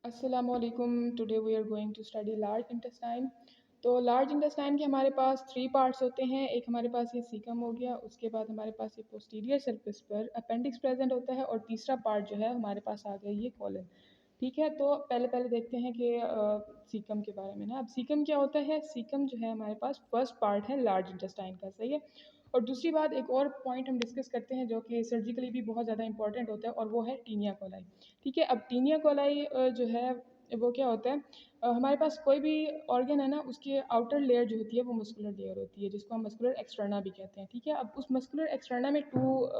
अस्सलामुअलैकुम। Today we are going to study large intestine. तो large intestine के हमारे पास 3 पार्ट्स होते हैं। एक हमारे पास ये सीकम हो गया, उसके बाद हमारे पास ये पोस्टीरियर सरफेस पर अपेंडिक्स प्रेजेंट होता है, और तीसरा पार्ट जो है हमारे पास आ गया ये कॉलन। ठीक है, तो पहले पहले देखते हैं कि सीकम के बारे में ना। अब सीकम क्या होता है? सीकम जो है हमारे पास फर्स्ट पार्ट है लार्ज इंटेस्टाइन का, सही है। और दूसरी बात, एक और पॉइंट हम डिस्कस करते हैं जो कि सर्जिकली भी बहुत ज़्यादा इंपॉर्टेंट होता है, और वो है टीनिया कोलाई। ठीक है, अब टीनिया कोलाई जो है वो क्या होता है? हमारे पास कोई भी ऑर्गन है ना, उसकी आउटर लेयर जो होती है वो मस्कुलर लेयर होती है, जिसको हम मस्कुलर एक्सटर्ना भी कहते हैं। ठीक है, अब उस मस्कुलर एक्सटर्ना में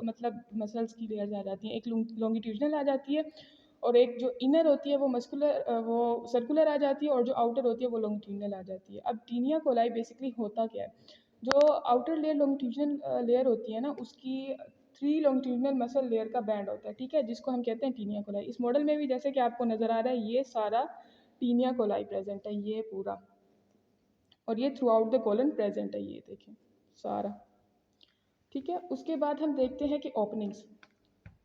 मतलब मसल्स की लेयर्स आ जाती हैं। एक लॉन्गिट्यूडनल आ जाती है, और एक जो इनर होती है वो वो सर्कुलर आ जाती है, और जो आउटर होती है वो लॉन्गिट्यूडनल आ जाती है। अब टीनिया कोलाई बेसिकली होता क्या है? जो आउटर लेयर लॉन्गिट्यूडनल लेयर होती है ना, उसकी 3 लॉन्गिट्यूडनल मसल लेयर का बैंड होता है। ठीक है, जिसको हम कहते हैं टीनिया कोलाई। इस मॉडल में भी जैसे कि आपको नज़र आ रहा है, ये सारा टीनिया कोलाई प्रेजेंट है, ये पूरा, और ये through out the colon present है, ये देखें सारा। ठीक है, उसके बाद हम देखते हैं कि ओपनिंग्स,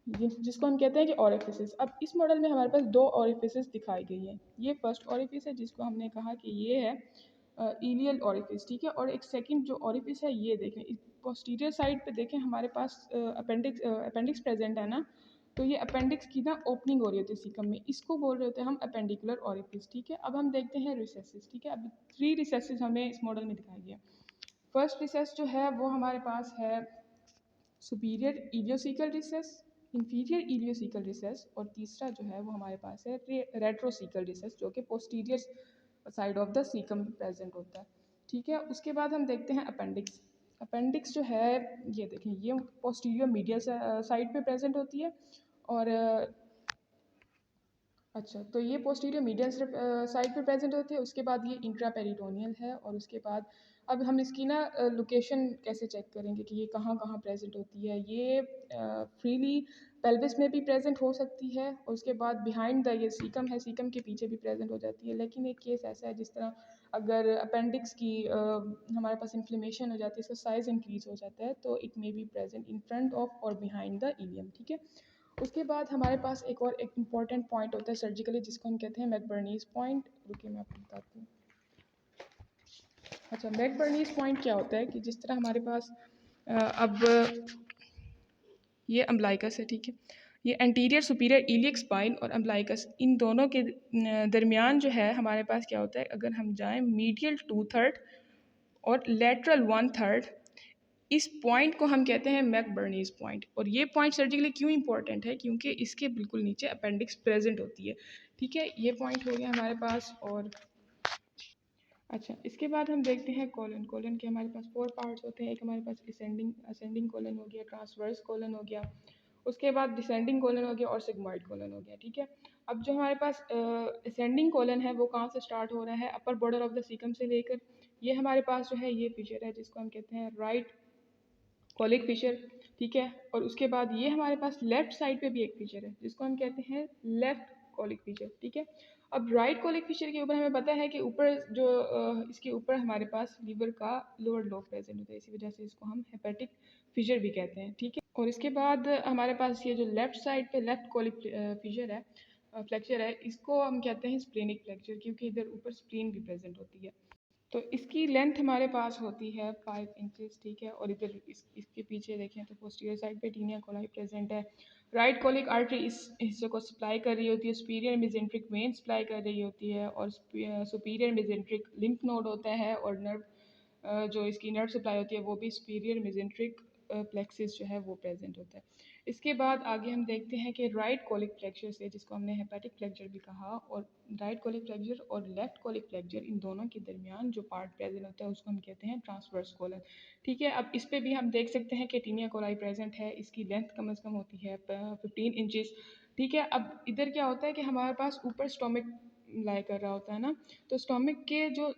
जिसको हम कहते हैं कि ऑरिफिसेस। अब इस मॉडल में हमारे पास 2 ऑरिफिसेस दिखाई गई हैं। ये फर्स्ट ऑरिफिस है, जिसको हमने कहा कि ये है इलियल ऑरिफिस। ठीक है, और एक सेकंड जो ऑरिफिस है, ये देखें, इस पोस्टीरियर साइड पे देखें, हमारे पास अपेंडिक्स प्रेजेंट है ना। तो ये अपेंडिक्स की ना ओपनिंग हो रही होती है सीकम में, इसको बोल रहे होते हैं हम अपेंडिकुलर ऑरिफिस। ठीक है, अब हम देखते हैं रिसेसिस। ठीक है, अब 3 रिसेसिस हमें इस मॉडल में दिखाई गया। फर्स्ट रिसेस जो है वो हमारे पास है superior ileocaecal recess, inferior ileocaecal recess, और तीसरा जो है वो हमारे पास है रेट्रोसिकल रिसेस, जो कि posterior side of the caecum present होता है। ठीक है, उसके बाद हम देखते हैं अपेंडिक्स। अपेंडिक्स जो है, ये देखें, ये पोस्टीरियर मीडियल साइड पे प्रेजेंट होती है, और अच्छा, तो ये पोस्टीरियर मीडियल साइड पे प्रेजेंट होती है। उसके बाद ये इंट्रा पेरिटोनियल है, और उसके बाद अब हम इसकी ना लोकेशन कैसे चेक करेंगे कि ये कहाँ कहाँ प्रेजेंट होती है? ये फ्रीली पेल्विस में भी प्रेजेंट हो सकती है, और उसके बाद बिहाइंड द ये सीकम है, सीकम के पीछे भी प्रेजेंट हो जाती है। लेकिन एक केस ऐसा है, जिस तरह अगर अपेंडिक्स की हमारे पास इन्फ्लेमेशन हो जाती है, इसका साइज़ इंक्रीज हो जाता है, तो it may be present in front of और बिहाइंड द इलियम। ठीक है, उसके बाद हमारे पास एक इम्पॉर्टेंट पॉइंट होता है सर्जिकली, जिसको हम कहते हैं मैकबर्नीज पॉइंट। रुकिए, मैं आपको बताती हूँ। अच्छा, मैकबर्नीज पॉइंट क्या होता है कि जिस तरह हमारे पास अब ये अम्बलाइकस है। ठीक है, ये एंटीरियर सुपीरियर इलियक स्पाइन और अम्बलाइकस, इन दोनों के दरमियान जो है हमारे पास क्या होता है? अगर हम जाएं मीडियल 2/3 और लेटरल 1/3, इस पॉइंट को हम कहते हैं मैकबर्नीज पॉइंट। और ये पॉइंट सर्जिकली क्यों इंपॉर्टेंट है? क्योंकि इसके बिल्कुल नीचे अपेंडिक्स प्रेजेंट होती है। ठीक है, ये पॉइंट हो गया हमारे पास। और अच्छा, इसके बाद हम देखते हैं कोलन। कोलन के हमारे पास 4 पार्ट्स होते हैं। एक हमारे पास असेंडिंग असेंडिंग कोलन हो गया, ट्रांसवर्स कोलन हो गया, उसके बाद डिसेंडिंग कोलन हो गया, और सिग्मॉइड कोलन हो गया। ठीक है, अब जो हमारे पास असेंडिंग कोलन है वो कहाँ से स्टार्ट हो रहा है? Upper border of the caecum से लेकर, ये हमारे पास जो है ये फीचर है, जिसको हम कहते हैं राइट कॉलिक फिशर। ठीक है, और उसके बाद ये हमारे पास लेफ्ट साइड पे भी एक फिशर है, जिसको हम कहते हैं लेफ्ट कॉलिक फिशर। ठीक है, अब राइट कॉलिक फिशर के ऊपर हमें पता है कि ऊपर जो इसके ऊपर हमारे पास लीवर का लोअर लोब प्रेजेंट होता है, इसी वजह से इसको हम हेपेटिक फिशर भी कहते हैं। ठीक है, और इसके बाद हमारे पास ये जो लेफ्ट साइड पे लेफ्ट कॉलिक फिशर है, फ्लेक्चर है, इसको हम कहते हैं स्प्लेनिक फ्लेक्चर, क्योंकि इधर ऊपर स्प्लीन भी प्रेजेंट होती है। तो इसकी लेंथ हमारे पास होती है 5 इंचेस। ठीक है, और इधर इसके पीछे देखें तो पोस्टीरियर साइड पे टीनिया कोलाई प्रेजेंट है। राइट कॉलिक आर्टरी इस हिस्से को सप्लाई कर रही होती है, सुपीरियर मेजेंट्रिक वेन सप्लाई कर रही होती है, और सुपीरियर मेजेंट्रिक लिम्फ नोड होता है, और नर्व जो इसकी नर्व सप्लाई होती है वो भी सुपीरियर मेजेंट्रिक प्लेक्सिस जो है वो प्रेजेंट होता है। इसके बाद आगे हम देखते हैं कि राइट कोलिक फ्लेक्चर से, जिसको हमने हेपेटिक फ्लेक्चर भी कहा, और राइट कोलिक फ्लेक्चर और लेफ्ट कोलिक फ्लेक्चर, इन दोनों के दरमियान जो पार्ट प्रेजेंट होता है उसको हम कहते हैं ट्रांसवर्स कोलन। ठीक है, अब इस पर भी हम देख सकते हैं कि टीनिया कोलाई प्रेजेंट है, इसकी लेंथ कम से कम होती है 15 इंचेस। ठीक है, अब इधर क्या होता है कि हमारे पास ऊपर स्टोमिक लाई कर रहा होता है ना, तो स्टोमिक के जो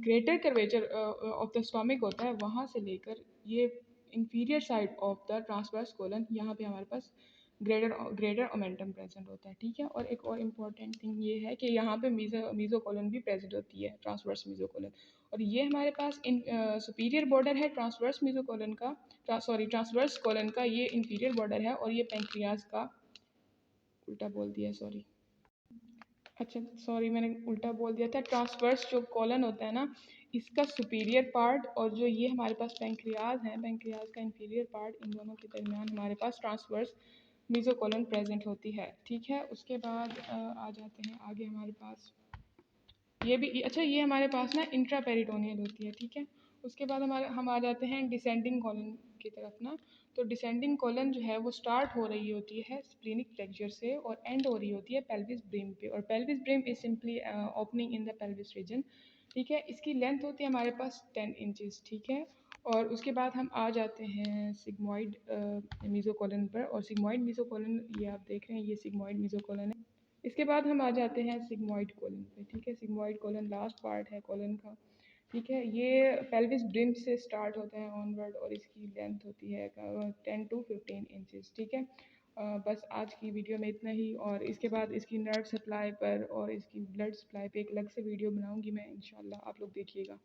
greater curvature of the stomach होता है, वहाँ से लेकर ये inferior side of the transverse colon, यहाँ पे हमारे पास ग्रेटर ओमेंटम प्रेजेंट होता है। ठीक है, और एक और इम्पॉर्टेंट थिंग ये है कि यहाँ पे मीजो कोलन भी प्रेजेंट होती है, ट्रांसवर्स मीजो कोलन। और ये हमारे पास इन सुपीरियर बॉर्डर है ट्रांसवर्स मीजो कोलन का, ट्रांसवर्स कोलन का ये इंफीरियर बॉर्डर है, और ये पेंक्रियाज का, उल्टा बोल दिया, सॉरी। अच्छा सॉरी, मैंने उल्टा बोल दिया था। ट्रांसवर्स जो कॉलन होता है ना, इसका सुपीरियर पार्ट और जो ये हमारे पास पेंक्रियाज है, पेंक्रियाज का इंफीरियर पार्ट, इन दोनों के दरमियान हमारे पास ट्रांसवर्स मीजोकोलन प्रेजेंट होती है। ठीक है, उसके बाद आ जाते हैं आगे हमारे पास ये भी। अच्छा, ये हमारे पास ना इंट्रा पेरिटोनियल होती है। ठीक है, उसके बाद हम आ जाते हैं डिसेंडिंग कॉलन की तरफ ना। तो डिसेंडिंग कॉलन जो है वो स्टार्ट हो रही होती है स्प्लीनिक फ्लेक्चर से और एंड हो रही होती है पेल्विस ब्रेम पे, और pelvis brim is simply opening in the pelvis region. ठीक है, इसकी लेंथ होती है हमारे पास 10 इंचेस। ठीक है, और उसके बाद हम आ जाते हैं सिग्मॉइड मीजोकोलन पर, और सिग्मॉइड मीजोकोलन ये आप देख रहे हैं, ये सिग्मॉइड मीजोकोलन है। इसके बाद हम आ जाते हैं सिग्मॉइड कोलन पे। ठीक है, सिग्मॉइड कोलन लास्ट पार्ट है कोलन का। ठीक है, ये पेल्विस ब्रिम से स्टार्ट होता है ऑनवर्ड, और इसकी लेंथ होती है 10 to 15 इंचेस। ठीक है, बस आज की वीडियो में इतना ही, और इसके बाद इसकी नर्व सप्लाई पर और इसकी ब्लड सप्लाई पे एक अलग से वीडियो बनाऊंगी मैं इंशाल्लाह, आप लोग देखिएगा।